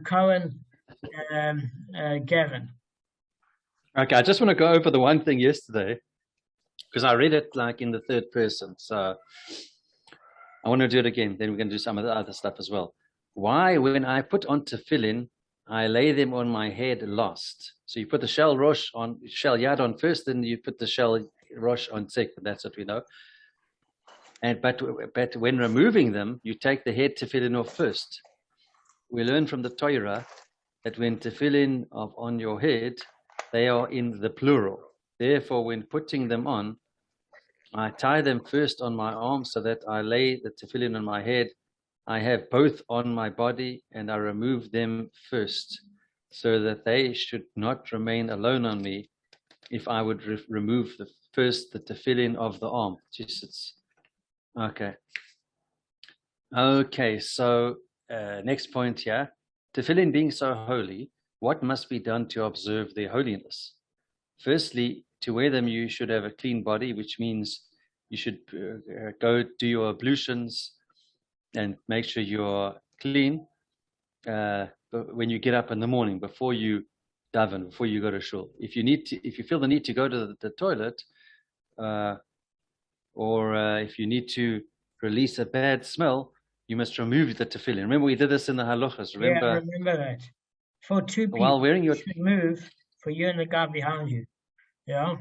Cohen, Gavin. Okay, I just want to go over the one thing yesterday because I read it like in the third person. So I want to do it again. Then we're going to do some of the other stuff as well. Why, when I put on tefillin, I lay them on my head last. So you put the shell yad on first, then you put the shell rosh on second. That's what we know. But when removing them, you take the head tefillin off first. We learn from the Torah that when tefillin are on your head, they are in the plural. Therefore, when putting them on, I tie them first on my arm so that I lay the tefillin on my head. I have both on my body, and I remove them first, so that they should not remain alone on me if I would remove the tefillin of the arm. Jesus. Okay. Okay, so next point here. Tefillin being so holy, what must be done to observe their holiness? Firstly, to wear them, you should have a clean body, which means you should go do your ablutions and make sure you're clean when you get up in the morning, before you daven, before you go to shul. If you feel the need to go to the toilet, or if you need to release a bad smell, you must remove the tefillin. Remember, we did this in the halachas. Remember? Yeah, I remember that. For two people, while wearing your, you should move for you and the guy behind you. Yeah.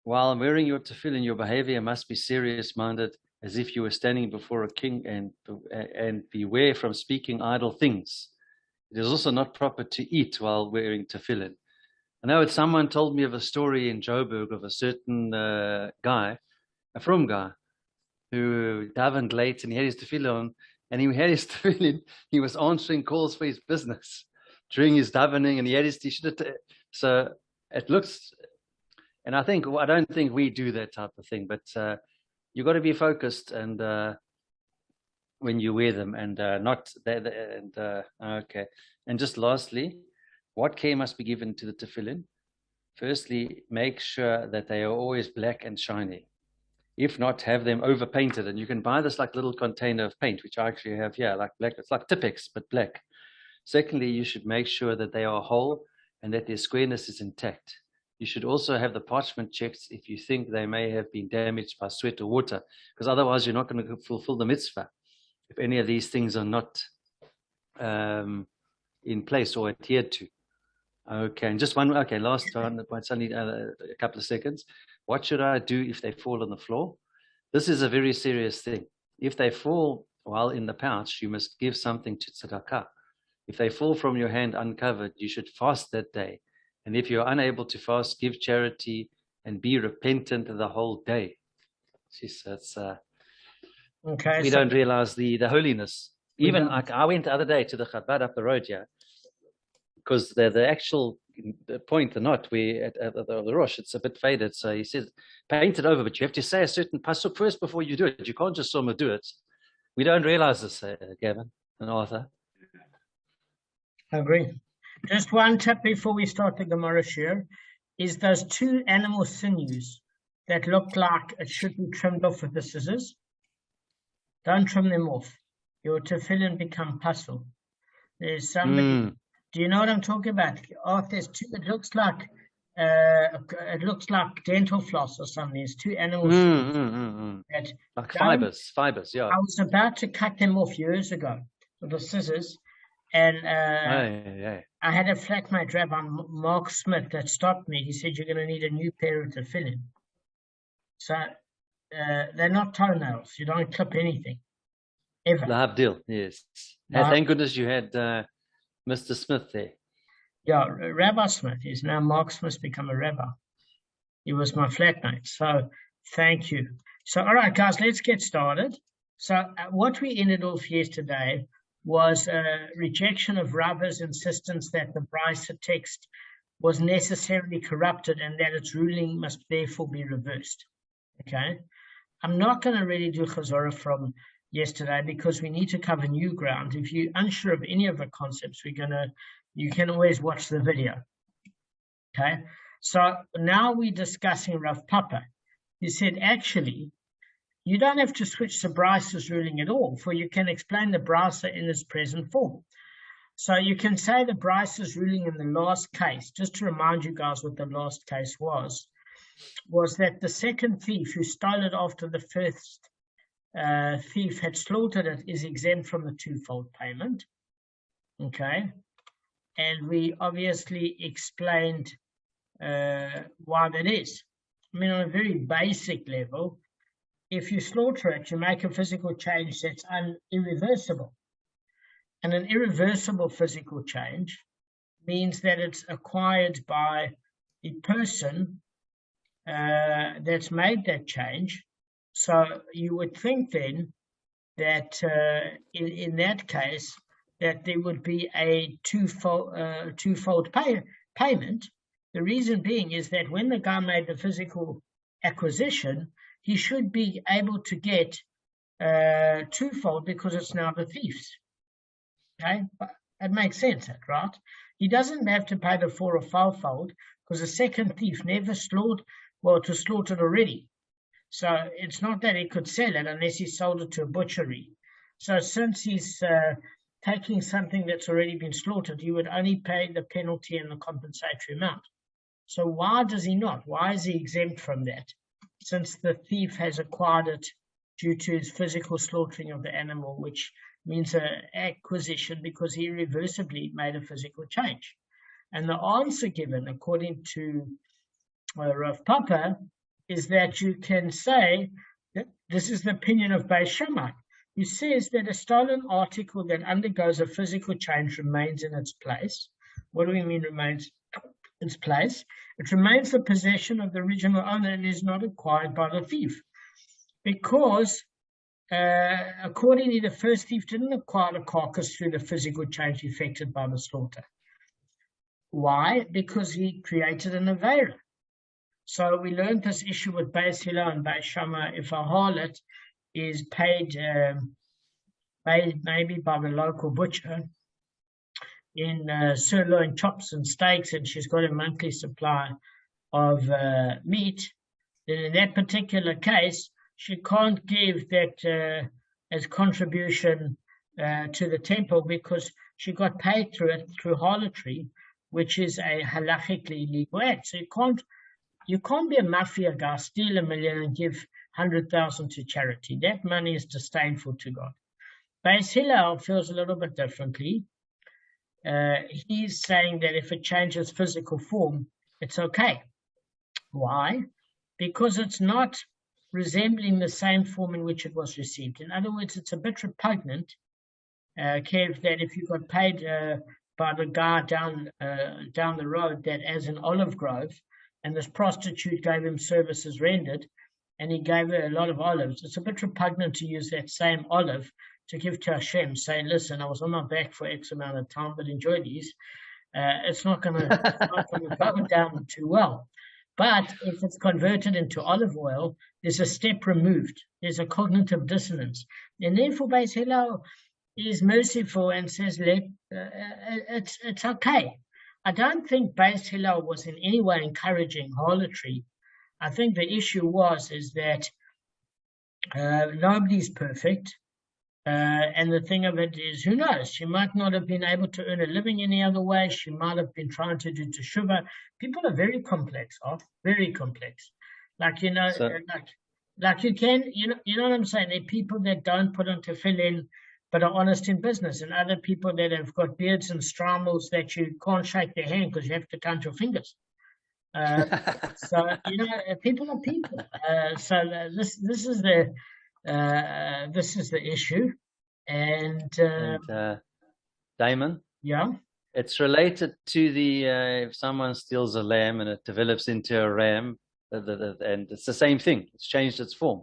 While wearing your tefillin, your behavior must be serious-minded, as if you were standing before a king, and beware from speaking idle things. It is also not proper to eat while wearing tefillin. I know someone told me of a story in Joburg of a certain guy, a frum guy, who davened late and he had his tefillin on, and he had his tefillin. He was answering calls for his business during his davening, and he had his t-shirt. So it looks, and I don't think we do that type of thing, but you got to be focused and when you wear them, and not that. Okay. And just lastly, what care must be given to the tefillin? Firstly, make sure that they are always black and shiny. If not, have them overpainted, and you can buy this like little container of paint, which I actually have here, like black. It's like Tipex, but black. Secondly, you should make sure that they are whole and that their squareness is intact. You should also have the parchment checked if you think they may have been damaged by sweat or water, because otherwise you're not going to fulfill the mitzvah if any of these things are not in place or adhered to. Okay, and just one. Okay, last one. It's only a couple of seconds. What should I do if they fall on the floor? This is a very serious thing. If they fall while in the pouch, you must give something to tzedakah. If they fall from your hand uncovered, you should fast that day. And if you're unable to fast, give charity and be repentant the whole day. That's okay. We don't realize the holiness. Even like I went the other day to the Chabad up the road here, because the actual point, the knot, at the Rosh, it's a bit faded. So he says, paint it over, but you have to say a certain pasuk first before you do it. You can't just do it. We don't realize this, Gavin and Arthur. I agree. Just one tip before we start the Gemara share is those two animal sinews that look like it should be trimmed off with the scissors. Don't trim them off. Your tefillin become puzzle. There's somebody. Do you know what I'm talking about? Oh, there's two. It looks like dental floss or something. There's two animals. Like fibers. Yeah. I was about to cut them off years ago with the scissors, and I had a flatmate Rabbi Mark Smith that stopped me. He said, "You're going to need a new pair of tefillin." So they're not toenails. You don't clip anything ever. Lahavdil, yes. Thank goodness you had Mr. Smith there. Yeah, Rabbi Smith is now Mark Smith become a rabbi. He was my flatmate. So thank you. So, all right, guys, let's get started. So what we ended off yesterday was a rejection of Rabba's insistence that the Brisa text was necessarily corrupted and that its ruling must therefore be reversed. Okay? I'm not going to really do Chazorah from yesterday because we need to cover new ground. If you're unsure of any of the concepts, you can always watch the video. Okay, so now we're discussing Rav Papa. He said, actually, you don't have to switch the Brisa's ruling at all, for you can explain the Brisa in its present form. So you can say the Bryce's ruling in the last case, just to remind you guys what the last case was that the second thief who stole it after the first thief had slaughtered it is exempt from the twofold payment. Okay. And we obviously explained why that is. I mean, on a very basic level, if you slaughter it, you make a physical change that's irreversible. And an irreversible physical change means that it's acquired by the person that's made that change. So you would think then that in that case, that there would be a twofold payment. The reason being is that when the guy made the physical acquisition, he should be able to get twofold because it's now the thief's. Okay, it makes sense, right? He doesn't have to pay the 4 or 5-fold because the second thief never slaughtered, well, it was slaughtered already. So it's not that he could sell it unless he sold it to a butchery. So since he's taking something that's already been slaughtered, he would only pay the penalty and the compensatory amount. So why does he not? Why is he exempt from that? Since the thief has acquired it due to his physical slaughtering of the animal, which means an acquisition because he irreversibly made a physical change. And the answer given, according to Rav Papa, is that you can say that this is the opinion of Beis Shammai, who says that a stolen article that undergoes a physical change remains in its place. What do we mean remains in its place? It remains the possession of the original owner and is not acquired by the thief. Because accordingly, the first thief didn't acquire the carcass through the physical change effected by the slaughter. Why? Because he created an avera. So we learned this issue with Beis Hillel and Beis Shammai. If a harlot is paid maybe by the local butcher in sirloin chops and steaks, and she's got a monthly supply of meat, then in that particular case, she can't give that as contribution to the temple because she got paid through it through harlotry, which is a halachically legal act. So you can't be a mafia guy, steal $1 million and give 100,000 to charity. That money is disdainful to God. Beis Hillel feels a little bit differently. He's saying that if it changes physical form, it's okay. Why? Because it's not resembling the same form in which it was received. In other words, it's a bit repugnant, Kev, that if you got paid by the guy down the road that has an olive grove, and this prostitute gave him services rendered, and he gave her a lot of olives, it's a bit repugnant to use that same olive to give to Hashem, saying, listen, I was on my back for X amount of time, but enjoy these. It's not going to go down too well. But if it's converted into olive oil, there's a step removed. There's a cognitive dissonance. And therefore, Beis Hillel is merciful and says, it's okay. I don't think Beis Hillel was in any way encouraging harlotry. I think the issue is that nobody's perfect. And the thing of it is, who knows? She might not have been able to earn a living any other way. She might have been trying to do teshuvah. People are very complex, very complex. Like, you know, like you can, you know what I'm saying? There are people that don't put on tefillin, but are honest in business, and other people that have got beards and strommels that you can't shake their hand because you have to count your fingers. So, you know, people are people. So this is the issue, and Damon. Yeah, it's related to the if someone steals a lamb and it develops into a ram, and it's the same thing. It's changed its form.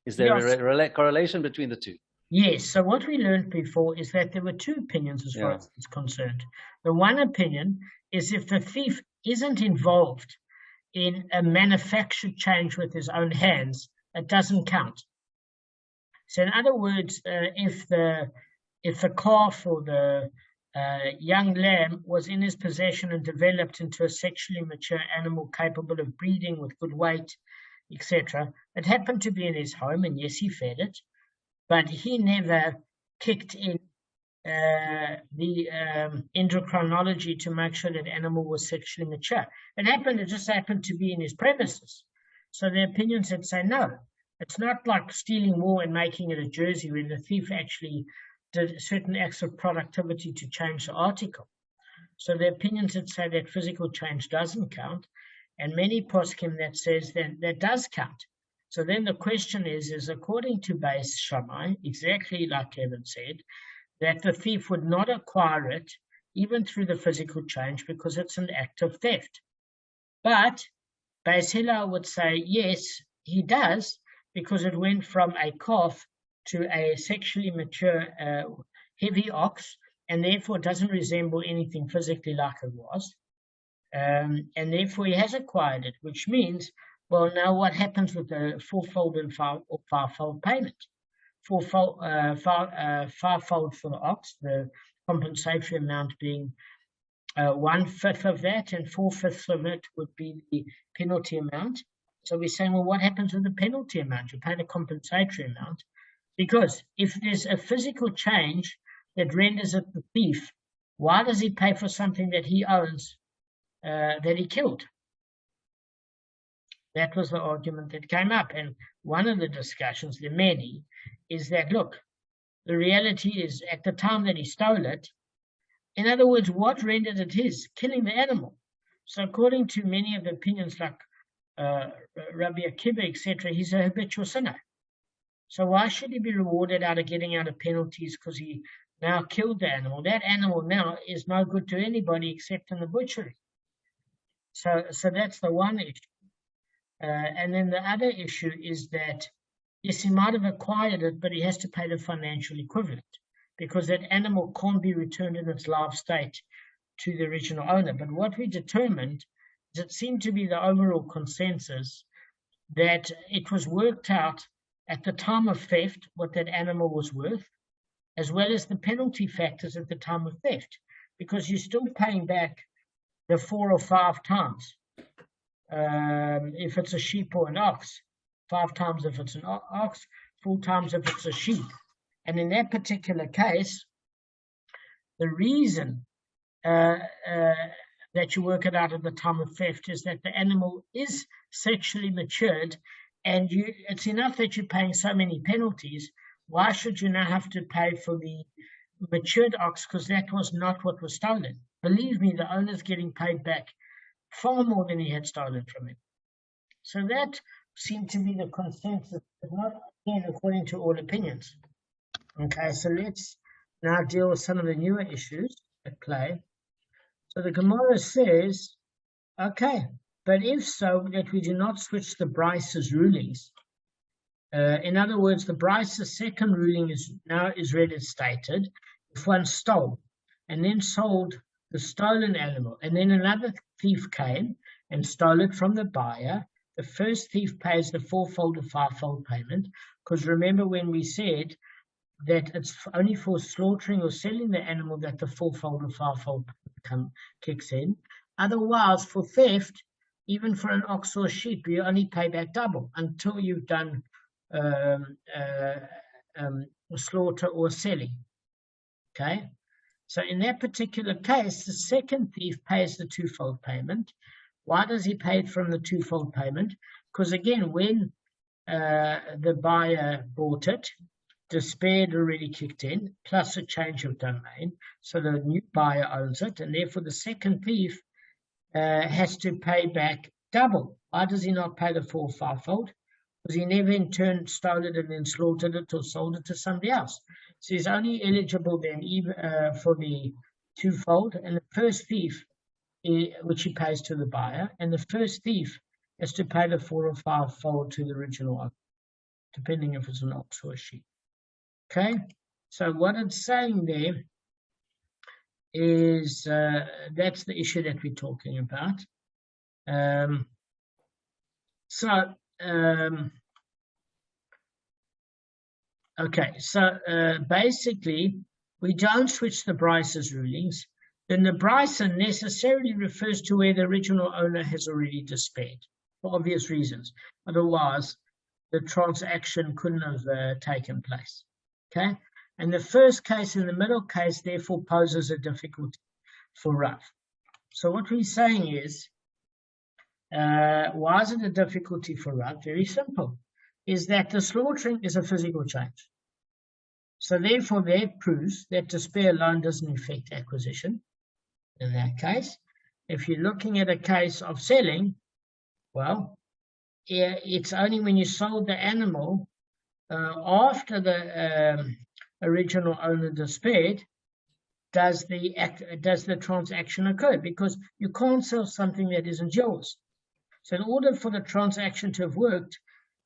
Is there a correlation between the two? Yes. So what we learned before is that there were two opinions as far as it's concerned. The one opinion is if the thief isn't involved in a manufactured change with his own hands, it doesn't count. So in other words, if the calf or the young lamb was in his possession and developed into a sexually mature animal capable of breeding with good weight, etc., it happened to be in his home, and yes, he fed it, but he never kicked in the endocrinology to make sure that animal was sexually mature. It just happened to be in his premises. So the opinions that say no, it's not like stealing more and making it a jersey when the thief actually did certain acts of productivity to change the article. So the opinions that say that physical change doesn't count, and many poskim that says that does count. So then the question is according to Beis Shammai, exactly like Kevin said, that the thief would not acquire it even through the physical change because it's an act of theft. But Beis Hillel would say, yes, he does, because it went from a calf to a sexually mature heavy ox, and therefore doesn't resemble anything physically like it was. And therefore he has acquired it, which means, well, now what happens with the fourfold and fivefold payment? Fivefold for the ox, the compensatory amount being 1/5 of that, and 4/5 of it would be the penalty amount. So we're saying, well, what happens with the penalty amount? You pay the compensatory amount, because if there's a physical change that renders it the thief, why does he pay for something that he owns that he killed? That was the argument that came up. And one of the discussions, the many, is that, look, the reality is at the time that he stole it, in other words, what rendered it his? Killing the animal. So according to many of the opinions like Rabbi Akiva, etc., he's a habitual sinner. So why should he be rewarded out of getting out of penalties because he now killed the animal? That animal now is no good to anybody except in the butchery. So that's the one issue. And then the other issue is that, yes, he might have acquired it, but he has to pay the financial equivalent, because that animal can't be returned in its live state to the original owner. But what we determined is it seemed to be the overall consensus that it was worked out at the time of theft what that animal was worth, as well as the penalty factors at the time of theft, because you're still paying back the 4 or 5 times. If it's a sheep or an ox, 5 times if it's an ox, 4 times if it's a sheep. And in that particular case, the reason that you work it out at the time of theft is that the animal is sexually matured, and it's enough that you're paying so many penalties. Why should you now have to pay for the matured ox, because that was not what was stolen? Believe me, the owner's getting paid back far more than he had stolen from him. So that seemed to be the consensus, but not again according to all opinions. Okay, so let's now deal with some of the newer issues at play. So the Gemara says, okay, but if so, that we do not switch the Bryce's rulings. In other words, the Bryce's second ruling is read as stated. If one stole and then sold the stolen animal, and then another thief came and stole it from the buyer, the first thief pays the 4-fold or 5-fold payment, because remember when we said that it's only for slaughtering or selling the animal that the 4-fold or 5-fold kicks in. Otherwise, for theft, even for an ox or a sheep, you only pay back double until you've done slaughter or selling. Okay? So in that particular case, the second thief pays the 2-fold payment. Why does he pay it from the 2-fold payment? Because again, when the buyer bought it, despair had already kicked in, plus a change of domain. So the new buyer owns it, and therefore the second thief has to pay back double. Why does he not pay the 4 or 5-fold? Because he never in turn stole it and then slaughtered it or sold it to somebody else. So he's only eligible then for the 2-fold, and the first thief, which he pays to the buyer, and the first thief has to pay the 4 or 5-fold to the original owner, depending if it's an ox or a sheep. Okay, so what it's saying there is that's the issue that we're talking about. Okay, so basically, we don't switch the Bryce's rulings. Then the Bryce necessarily refers to where the original owner has already despaired, for obvious reasons. Otherwise, the transaction couldn't have taken place. Okay, And the first case and the middle case therefore poses a difficulty for Rav. So what we're saying is, why is it a difficulty for Rav? Very simple, is that the slaughtering is a physical change. So therefore that proves that despair alone doesn't affect acquisition. In that case, if you're looking at a case of selling, well, it's only when you sold the animal after the original owner despaired does the transaction occur, because you can't sell something that isn't yours. So in order for the transaction to have worked,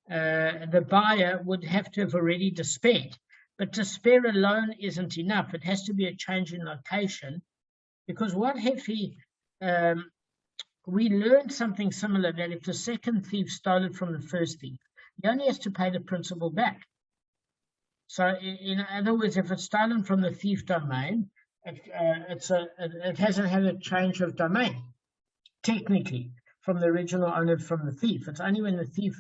the buyer would have to have already despaired. But despair alone isn't enough. It has to be a change in location, because what if we learned something similar, that if the second thief stole it from the first thief, he only has to pay the principal back. So in other words, if it's stolen from the thief domain, it hasn't had a change of domain, technically, from the original owner from the thief. It's only when the thief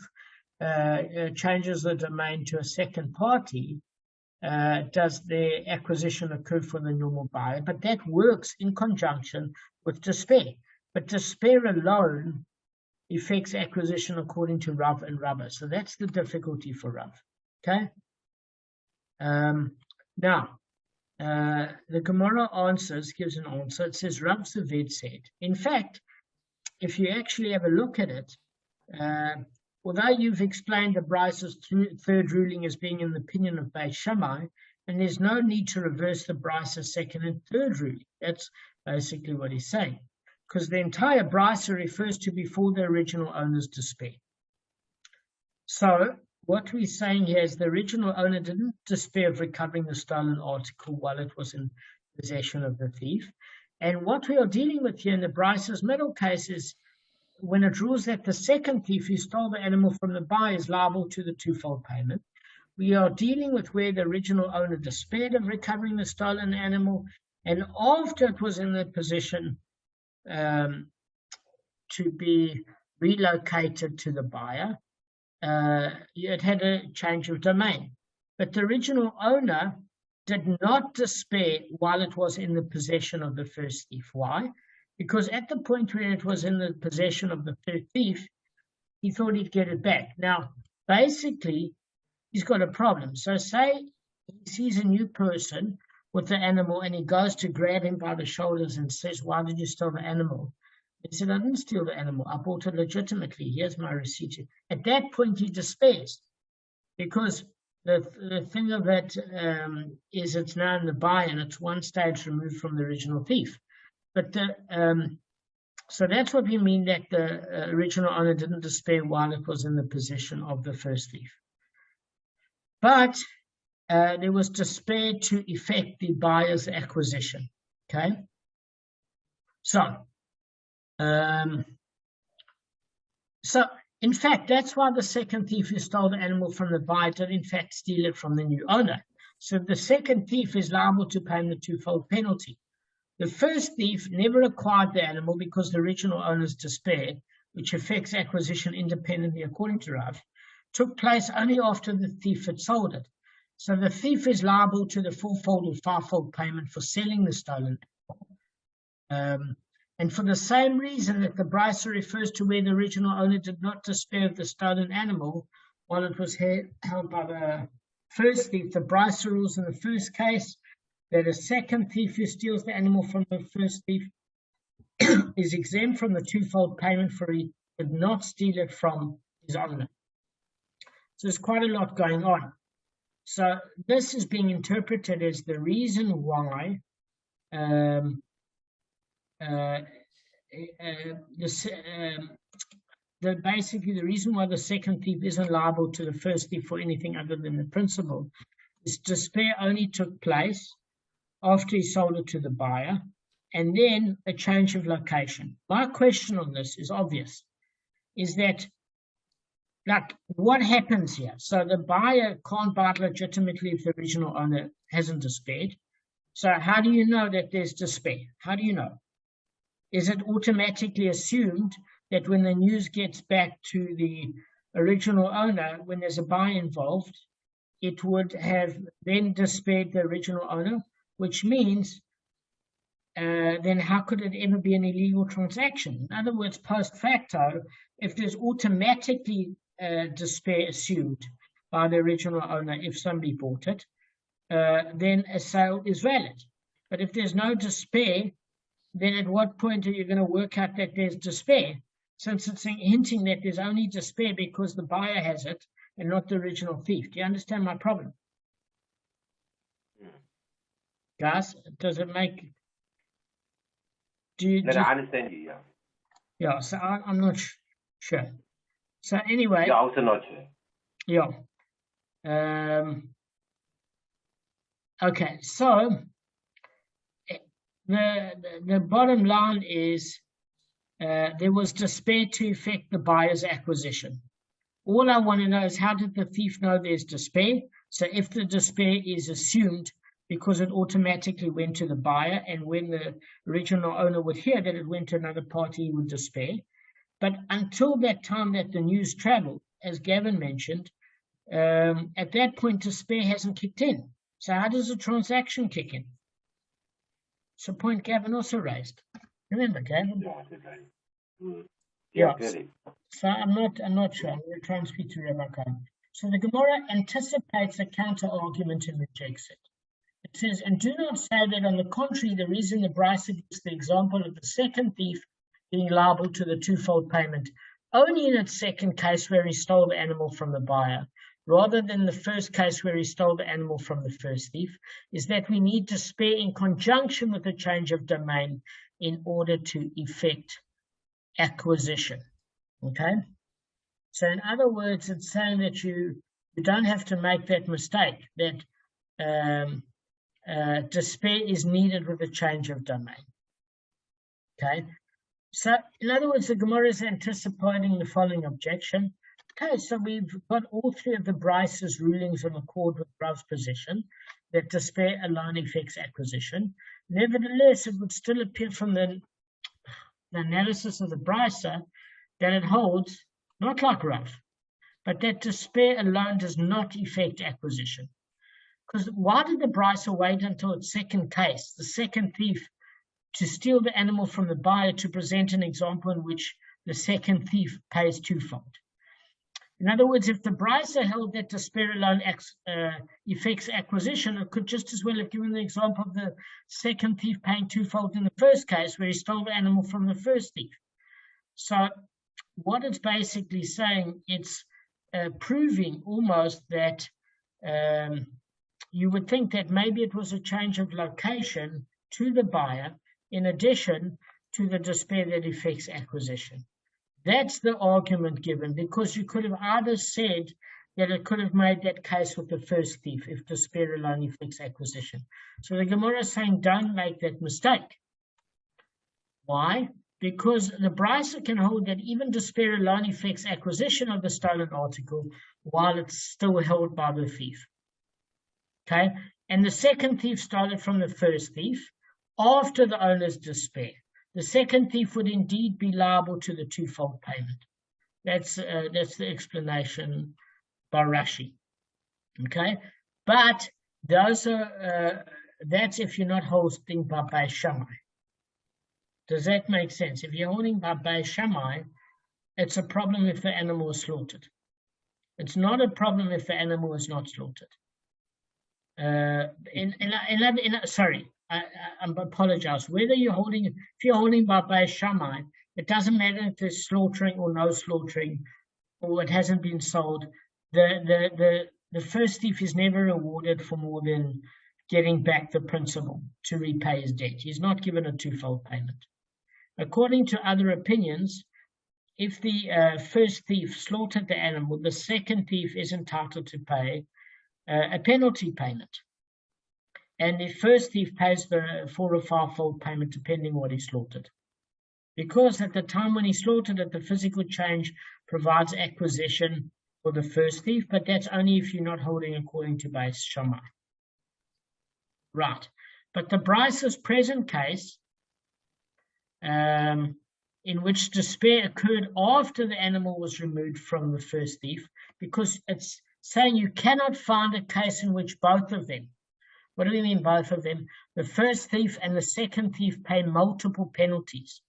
changes the domain to a second party does the acquisition occur for the normal buyer. But that works in conjunction with despair. But despair alone affects acquisition according to Rav and Rabbah. So that's the difficulty for Rav. Okay? Now, the Gemara gives an answer. It says, Rav Zaved said. In fact, if you actually have a look at it, although you've explained the Brice's third ruling as being in the opinion of Beit Shammai, and there's no need to reverse the Brice's second and third ruling. That's basically what he's saying, because the entire Brice refers to before the original owner's despair. So what we're saying here is the original owner didn't despair of recovering the stolen article while it was in possession of the thief. And what we are dealing with here in the Brice's middle case is when it rules that the second thief who stole the animal from the buyer is liable to the twofold payment. We are dealing with where the original owner despaired of recovering the stolen animal, and after it was in the position to be relocated to the buyer, it had a change of domain. But the original owner did not despair while it was in the possession of the first thief. Why? Because at the point where it was in the possession of the third thief, he thought he'd get it back. Now, basically, he's got a problem. So say he sees a new person with the animal and he goes to grab him by the shoulders and says, why did you steal the animal? He said, I didn't steal the animal. I bought it legitimately. Here's my receipt. At that point, he despairs, because the thing of it is it's now in the buyer and it's one stage removed from the original thief. But so that's what we mean, that the original owner didn't despair while it was in the possession of the first thief. But there was despair to effect the buyer's acquisition. Okay? So in fact, that's why the second thief who stole the animal from the buyer did in fact steal it from the new owner. So the second thief is liable to pay him the twofold penalty. The first thief never acquired the animal because the original owner's despair, which affects acquisition independently according to Rav, took place only after the thief had sold it. So the thief is liable to the fourfold or fivefold payment for selling the stolen animal. And for the same reason that the Brice refers to where the original owner did not despair of the stolen animal while it was held by the first thief, the Brice rules in the first case that a second thief who steals the animal from the first thief is exempt from the twofold payment, for he did not steal it from his owner. So there's quite a lot going on. So this is being interpreted as the reason why basically the reason why the second thief isn't liable to the first thief for anything other than the principal is despair only took place after he sold it to the buyer, and then a change of location. My question on this is obvious, is that, like, what happens here? So the buyer can't buy it legitimately if the original owner hasn't despaired. So how do you know that there's despair? How do you know? Is it automatically assumed that when the news gets back to the original owner, when there's a buyer involved, it would have then despaired the original owner, which means then how could it ever be an illegal transaction? In other words, post facto, if there's automatically despair assumed by the original owner if somebody bought it, then a sale is valid. But if there's no despair, then at what point are you going to work out that there's despair? Since it's hinting that there's only despair because the buyer has it and not the original thief. Do you understand my problem? Guys, does it make... I understand you, yeah. Yeah, so I'm not sure. So anyway... You're also not sure. Yeah. Okay, so the bottom line is there was despair to effect the buyer's acquisition. All I want to know is how did the thief know there's despair? So if the despair is assumed because it automatically went to the buyer, and when the original owner would hear that it went to another party, he would despair. But until that time that the news traveled, as Gavin mentioned, at that point despair hasn't kicked in. So how does a transaction kick in? It's a point Gavin also raised. Remember, Gavin? Yeah, yes. So I'm not sure. I'm going to try and speak to Bava Kamma. So the Gemara anticipates a counter argument and rejects it. It says, and do not say that on the contrary, the reason the Brisa gives the example of the second thief being liable to the twofold payment only in its second case where he stole the animal from the buyer, rather than the first case where he stole the animal from the first thief, is that we need despair in conjunction with the change of domain in order to effect acquisition. Okay? So in other words, it's saying that you don't have to make that mistake, that despair is needed with a change of domain. Okay? So in other words, the Gemara is anticipating the following objection. Okay, so we've got all three of the Brise's rulings in accord with Rav's position that despair alone effects acquisition. Nevertheless, it would still appear from the analysis of the Brisa that it holds, not like Rav, but that despair alone does not effect acquisition. Because why did the Brisa wait until its second case, the second thief, to steal the animal from the buyer to present an example in which the second thief pays twofold? In other words, if the Brisa held that despair alone effects acquisition, it could just as well have given the example of the second thief paying twofold in the first case where he stole the animal from the first thief. So what it's basically saying, it's proving almost that you would think that maybe it was a change of location to the buyer in addition to the despair that effects acquisition. That's the argument given, because you could have either said that it could have made that case with the first thief if despair alone effects acquisition. So the Gemara is saying don't make that mistake. Why? Because the Brisa can hold that even despair alone effects acquisition of the stolen article while it's still held by the thief. Okay? And the second thief stole it from the first thief after the owner's despair. The second thief would indeed be liable to the twofold payment. That's the explanation by Rashi. Okay, but those are that's if you're not holding by Beis Shammai. Does that make sense? If you're holding by Beis Shammai, it's a problem if the animal is slaughtered. It's not a problem if the animal is not slaughtered. Sorry. I apologize. Whether if you're holding by Beis Shammai, it doesn't matter if there's slaughtering or no slaughtering, or it hasn't been sold. The first thief is never rewarded for more than getting back the principal to repay his debt. He's not given a twofold payment. According to other opinions, if the first thief slaughtered the animal, the second thief is entitled to pay a penalty payment. And the first thief pays the 4 or 5-fold payment depending what he slaughtered. Because at the time when he slaughtered it, the physical change provides acquisition for the first thief, but that's only if you're not holding according to Beis Shammai. Right. But the Brisa's present case, in which despair occurred after the animal was removed from the first thief, because it's saying you cannot find a case in which both of them, what do we mean both of them? The first thief and the second thief pay multiple penalties.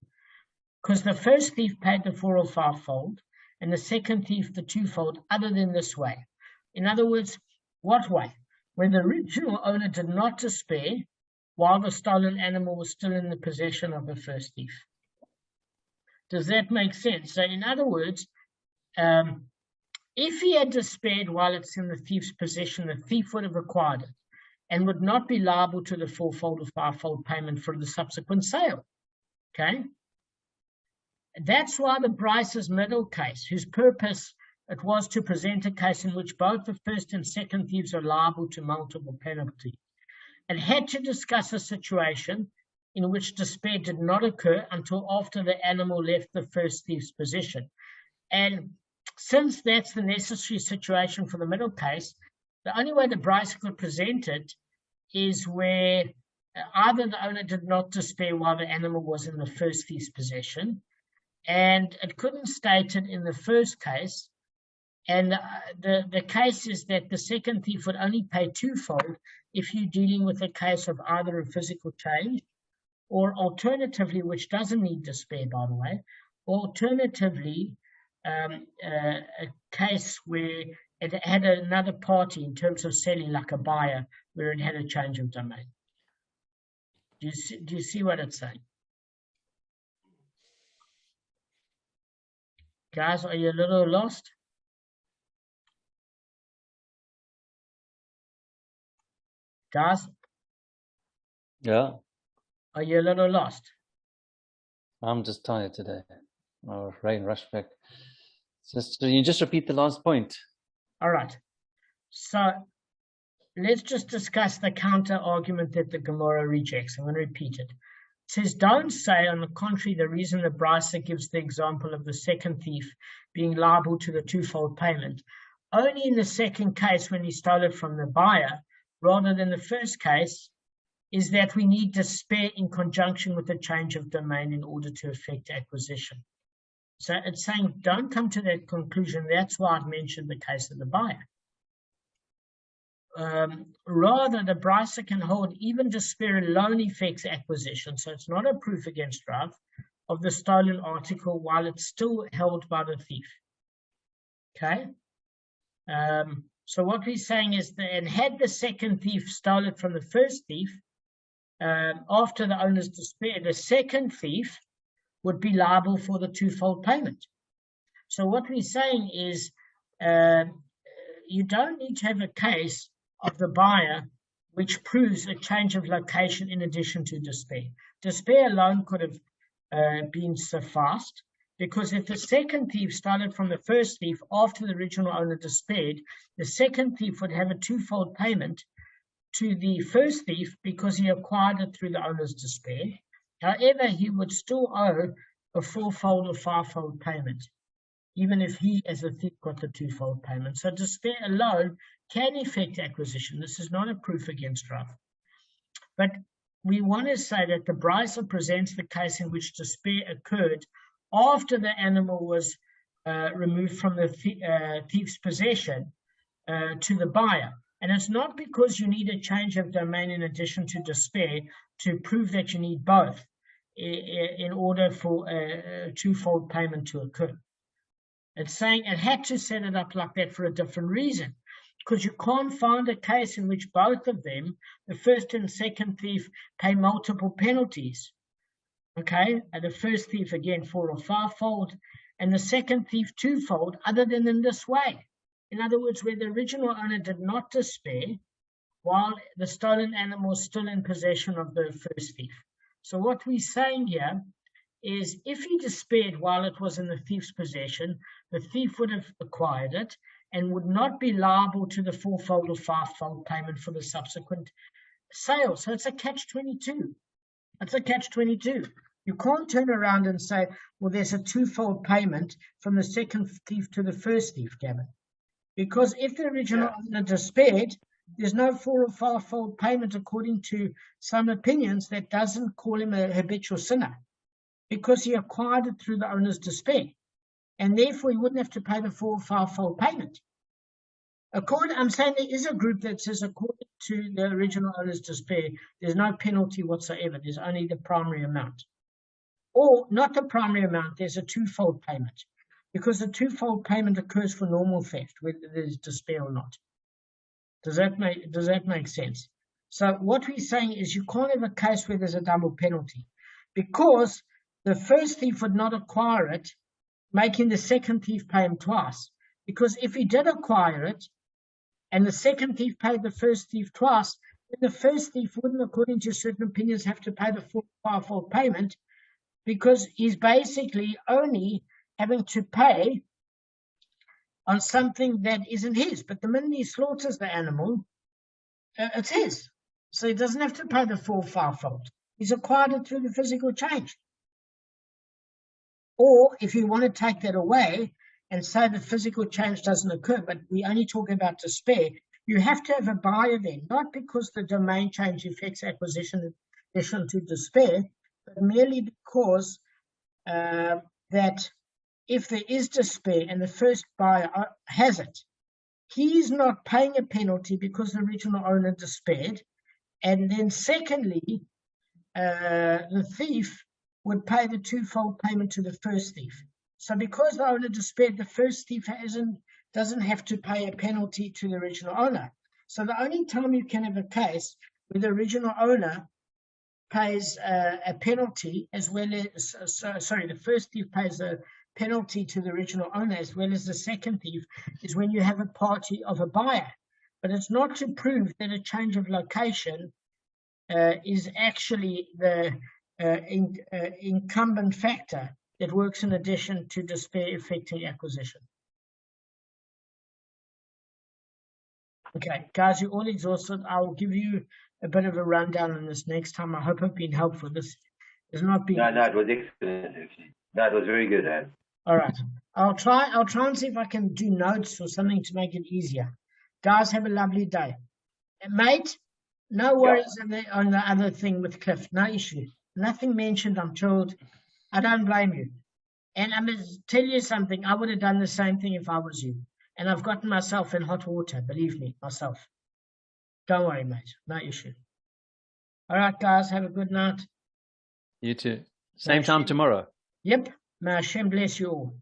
Because the first thief paid the 4 or 5-fold, and the second thief the 2-fold, other than this way. In other words, what way? When the original owner did not despair, while the stolen animal was still in the possession of the first thief. Does that make sense? So in other words, if he had despaired while it's in the thief's possession, the thief would have acquired it and would not be liable to the 4-fold or 5-fold payment for the subsequent sale. Okay? That's why the Bryce's middle case, whose purpose it was to present a case in which both the first and second thieves are liable to multiple penalties, and had to discuss a situation in which despair did not occur until after the animal left the first thief's possession. And since that's the necessary situation for the middle case, the only way the Bryce could present it is where either the owner did not despair while the animal was in the first thief's possession, and it couldn't state it in the first case, and the case is that the second thief would only pay 2-fold if you're dealing with a case of either a physical change, or alternatively, which doesn't need despair, by the way, alternatively, a case where it had another party in terms of selling, like a buyer, where it had a change of domain. Do you see what it's saying? Guys, are you a little lost? Guys? Yeah. Are you a little lost? I'm just tired today. Oh, rain rushed back. You just repeat the last point. All right. So let's just discuss the counter argument that the Gemara rejects. I'm going to repeat it. It says, don't say, on the contrary, the reason the Brisa gives the example of the second thief being liable to the 2-fold payment, only in the second case when he stole it from the buyer, rather than the first case, is that we need despair in conjunction with the change of domain in order to effect acquisition. So it's saying, don't come to that conclusion. That's why I've mentioned the case of the buyer. Rather, the Brisa can hold even despair alone effects acquisition, so it's not a proof against Rav, of the stolen article while it's still held by the thief. Okay? So what we're saying is that, and had the second thief stole it from the first thief, after the owner's despair, the second thief would be liable for the 2-fold payment. So what we're saying is you don't need to have a case of the buyer which proves a change of location in addition to despair. Despair alone could have been sufficed, because if the second thief started from the first thief after the original owner despaired, the second thief would have a 2-fold payment to the first thief because he acquired it through the owner's despair. However, he would still owe a 4-fold or 5-fold payment, even if he, as a thief, got the 2-fold payment. So despair alone can effect acquisition. This is not a proof against Rav. But we want to say that the Brisa presents the case in which despair occurred after the animal was removed from the thief's possession to the buyer. And it's not because you need a change of domain in addition to despair to prove that you need both in order for a 2-fold payment to occur. It's saying it had to set it up like that for a different reason, because you can't find a case in which both of them, the first and second thief, pay multiple penalties. Okay, and the first thief again 4 or 5-fold, and the second thief 2-fold, other than in this way. In other words, where the original owner did not despair while the stolen animal was still in possession of the first thief. So what we're saying here is if he despaired while it was in the thief's possession, the thief would have acquired it and would not be liable to the 4-fold or 5-fold payment for the subsequent sale. So it's a catch-22. It's a catch-22. You can't turn around and say, well, there's a 2-fold payment from the second thief to the first thief, Gavin. Because if the original owner despaired, there's no 4 or 5-fold payment according to some opinions that doesn't call him a habitual sinner, because he acquired it through the owner's despair. And therefore, he wouldn't have to pay the 4 or 5-fold payment. I'm saying there is a group that says according to the original owner's despair, there's no penalty whatsoever. There's only the primary amount. Or not the primary amount, there's a twofold payment. Because the twofold payment occurs for normal theft, whether there's despair or not. Does that make sense? So what we're saying is you can't have a case where there's a double penalty, because the first thief would not acquire it, making the second thief pay him twice. Because if he did acquire it, and the second thief paid the first thief twice, then the first thief wouldn't, according to certain opinions, have to pay the full fivefold payment, because he's basically only having to pay on something that isn't his. But the minute he slaughters the animal, it's his. So he doesn't have to pay the full fivefold. He's acquired it through the physical change. Or if you want to take that away and say the physical change doesn't occur, but we only talk about despair, you have to have a buyer then, not because the domain change affects acquisition in addition to despair, but merely because that if there is despair and the first buyer has it, he's not paying a penalty because the original owner despaired. And then secondly, the thief would pay the twofold payment to the first thief. So because the owner despaired, the first thief doesn't have to pay a penalty to the original owner. So the only time you can have a case where the original owner pays a penalty as well as, the first thief pays a penalty to the original owner as well as the second thief, is when you have a party of a buyer. But it's not to prove that a change of location is actually the incumbent factor that works in addition to despair affecting acquisition. Okay, guys, you're all exhausted. I'll give you a bit of a rundown on this next time. I hope I've been helpful. This has not been... No, it was excellent, actually. No, it was very good, Ad. All right. I'll try and see if I can do notes or something to make it easier. Guys, have a lovely day. And mate, no worries on the other thing with Cliff. No issue. Nothing mentioned. I'm told. I don't blame you. And I'm going to tell you something. I would have done the same thing if I was you. And I've gotten myself in hot water. Believe me, myself. Don't worry, mate. No issue. All right, guys. Have a good night. You too. Same time tomorrow. Yep. May Hashem bless you all.